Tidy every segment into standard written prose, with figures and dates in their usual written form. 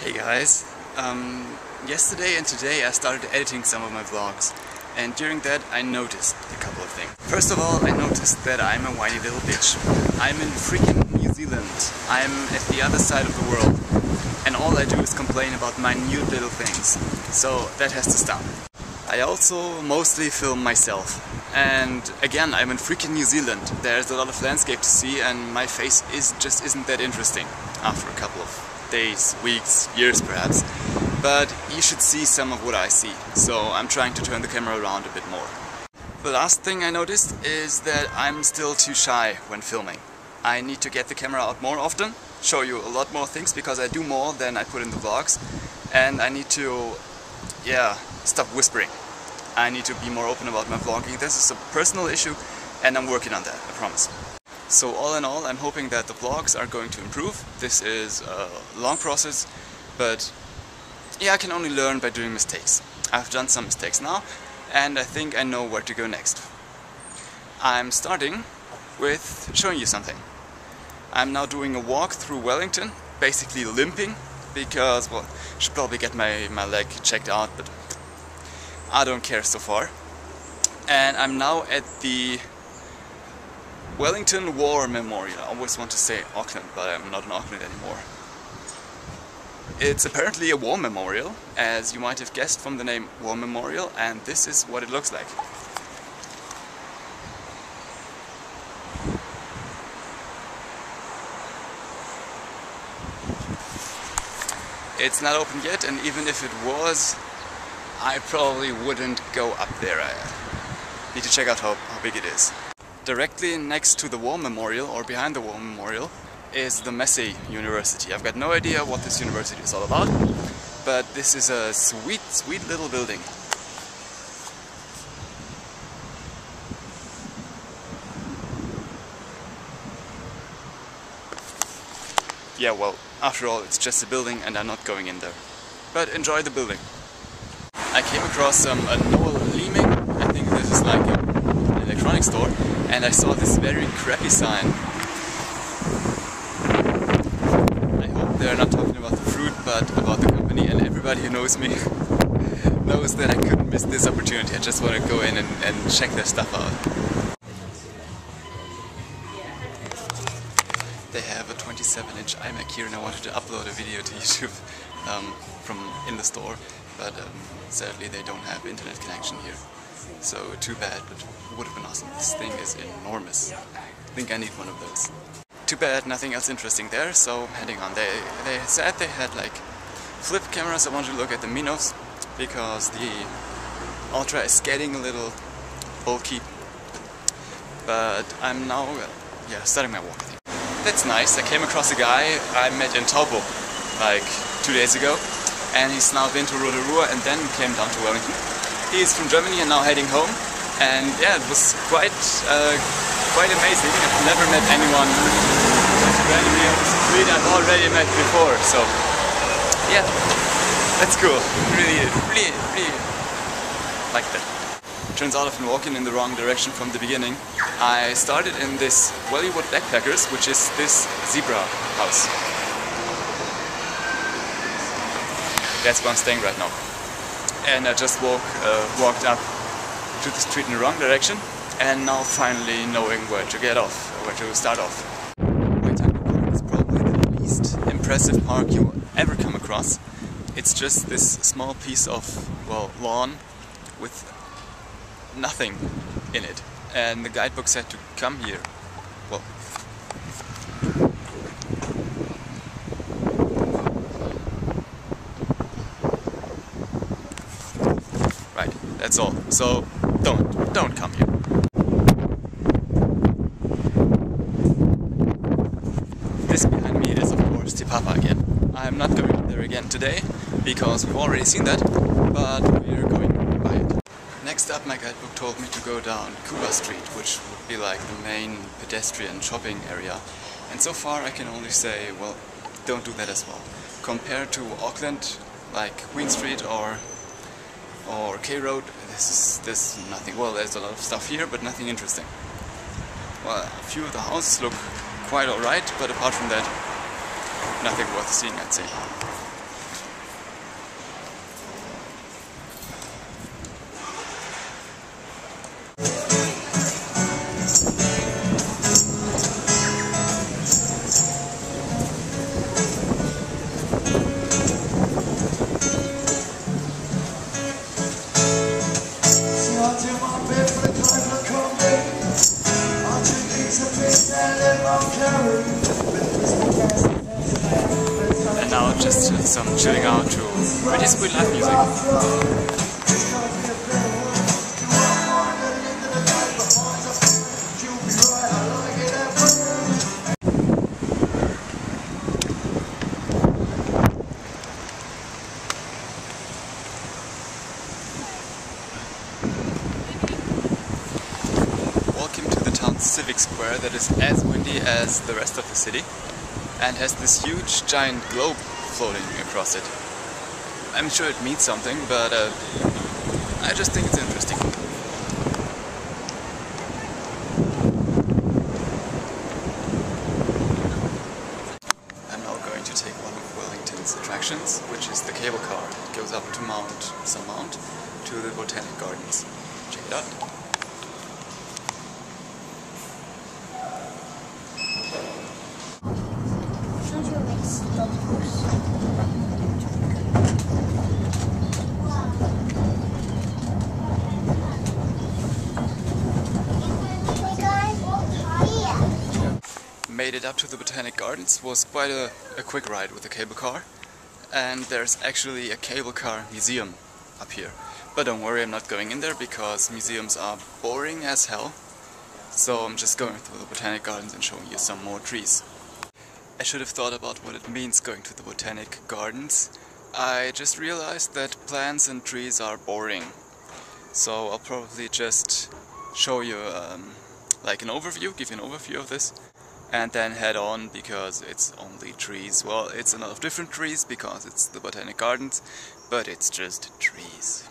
Hey guys, yesterday and today I started editing some of my vlogs, and during that I noticed a couple of things. First of all, I noticed that I'm a whiny little bitch. I'm in freaking New Zealand. I'm at the other side of the world, and all I do is complain about minute little things. So that has to stop. I also mostly film myself. And again, I'm in freaking New Zealand. There's a lot of landscape to see, and my face just isn't that interesting after a couple of days, weeks, years perhaps. But you should see some of what I see, so I'm trying to turn the camera around a bit more. The last thing I noticed is that I'm still too shy when filming. I need to get the camera out more often, show you a lot more things, because I do more than I put in the vlogs, and I need to, stop whispering. I need to be more open about my vlogging. This is a personal issue, and I'm working on that, I promise. So all in all, I'm hoping that the vlogs are going to improve. This is a long process, but yeah, I can only learn by doing mistakes. I've done some mistakes now, and I think I know where to go next. I'm starting with showing you something. I'm now doing a walk through Wellington, basically limping, because, well, I should probably get my leg checked out, but I don't care so far. And I'm now at the Wellington War Memorial. I always want to say Auckland, but I'm not in Auckland anymore. It's apparently a war memorial, as you might have guessed from the name War Memorial, and this is what it looks like. It's not open yet, and even if it was, I probably wouldn't go up there. I need to check out how big it is. Directly next to the War Memorial, or behind the War Memorial, is the Massey University. I've got no idea what this university is all about, but this is a sweet, sweet little building. Yeah, well, after all, it's just a building and I'm not going in there. But enjoy the building. I came across a Limping, I think this is like an electronics store, and I saw this very crappy sign. I hope they're not talking about the fruit, but about the company, and everybody who knows me knows that I couldn't miss this opportunity. I just want to go in and check their stuff out. They have a 27-inch iMac here, and I wanted to upload a video to YouTube from in the store, but sadly they don't have internet connection here. So too bad, but it would have been awesome. This thing is enormous. I think I need one of those. Too bad, nothing else interesting there, so heading on. They said they had like flip cameras. I wanted to look at the Minos, because the Ultra is getting a little bulky. But I'm now, starting my walk. That's nice. I came across a guy I met in Taupo like 2 days ago, and he's now been to Rotorua and then came down to Wellington. He's from Germany and now heading home, and yeah, it was quite amazing. I've never met anyone randomly on the street I've already met before, so yeah, that's cool. Really like that. Turns out I've been walking in the wrong direction from the beginning. I started in this Wellington Backpackers, which is this zebra house. That's where I'm staying right now. And I just walked up to the street in the wrong direction, and now finally knowing where to get off, where to start off. Wellington Park is probably the least impressive park you will ever come across. It's just this small piece of, well, lawn with nothing in it, and the guidebook said to come here. Well, right, that's all. So don't come here. This behind me is of course Te Papa again. I'm not going there again today because we've already seen that, but we're going by it. Next up, my guidebook told me to go down Cuba Street, which would be like the main pedestrian shopping area. And so far I can only say, well, don't do that as well. Compared to Auckland, like Queen Street or K Road, there's nothing. Well, there's a lot of stuff here, but nothing interesting. Well, a few of the houses look quite alright, but apart from that, nothing worth seeing, I'd say. just some chilling out to pretty sweet live music. Welcome to the town's civic square that is as windy as the rest of the city and has this huge giant globe floating across it. I'm sure it means something, but I just think it's interesting. I'm now going to take one of Wellington's attractions, which is the cable car. It goes up to some mount to the Botanic Gardens. Check it out. Made it up to the Botanic Gardens. Was quite a quick ride with the cable car, and there's actually a cable car museum up here. But don't worry, I'm not going in there because museums are boring as hell, so I'm just going through the Botanic Gardens and showing you some more trees. I should have thought about what it means going to the Botanic Gardens. I just realized that plants and trees are boring, so I'll probably just show you like an overview, give you an overview of this, and then head on because it's only trees. Well, it's a lot of different trees because it's the Botanic Gardens, but it's just trees.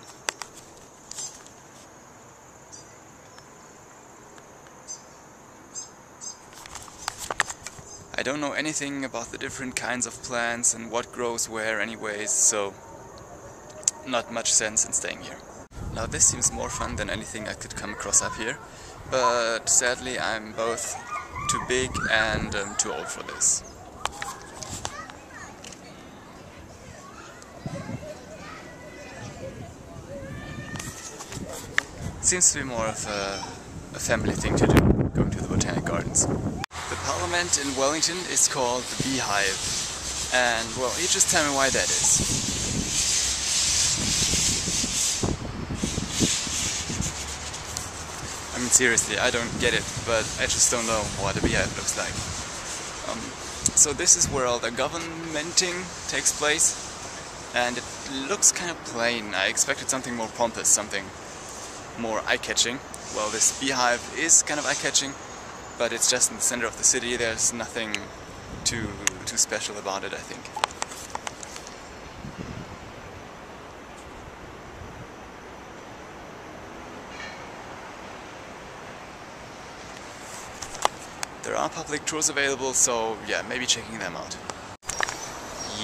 I don't know anything about the different kinds of plants and what grows where anyways, so not much sense in staying here. Now this seems more fun than anything I could come across up here, but sadly I'm both too big and too old for this. Seems to be more of a family thing to do, going to the Botanic Gardens. The Parliament in Wellington is called the Beehive, and well, you just tell me why that is. I mean, seriously, I don't get it, but I just don't know what a beehive looks like. So this is where all the governmenting takes place, and it looks kind of plain. I expected something more pompous, something more eye-catching. Well, this beehive is kind of eye-catching, but it's just in the center of the city. There's nothing too special about it, I think. There are public tours available, so yeah, maybe checking them out.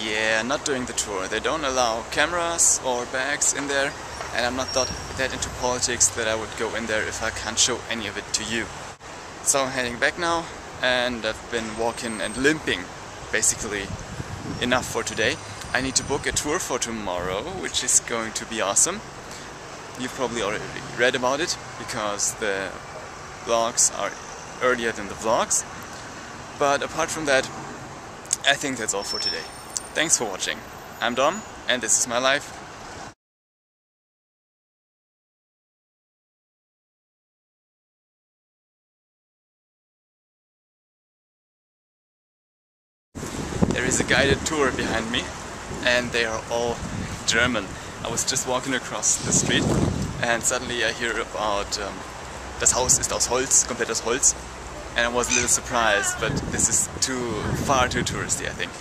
Yeah, not doing the tour. They don't allow cameras or bags in there, and I'm not that into politics that I would go in there if I can't show any of it to you. So I'm heading back now, and I've been walking and limping basically enough for today. I need to book a tour for tomorrow, which is going to be awesome. You've probably already read about it because the vlogs are earlier than the vlogs, but apart from that, I think that's all for today. Thanks for watching. I'm Dom, and this is my life. There is a guided tour behind me, and they are all German. I was just walking across the street, and suddenly I hear about das Haus ist aus Holz, komplett aus Holz. And I was a little surprised, but this is far too touristy, I think.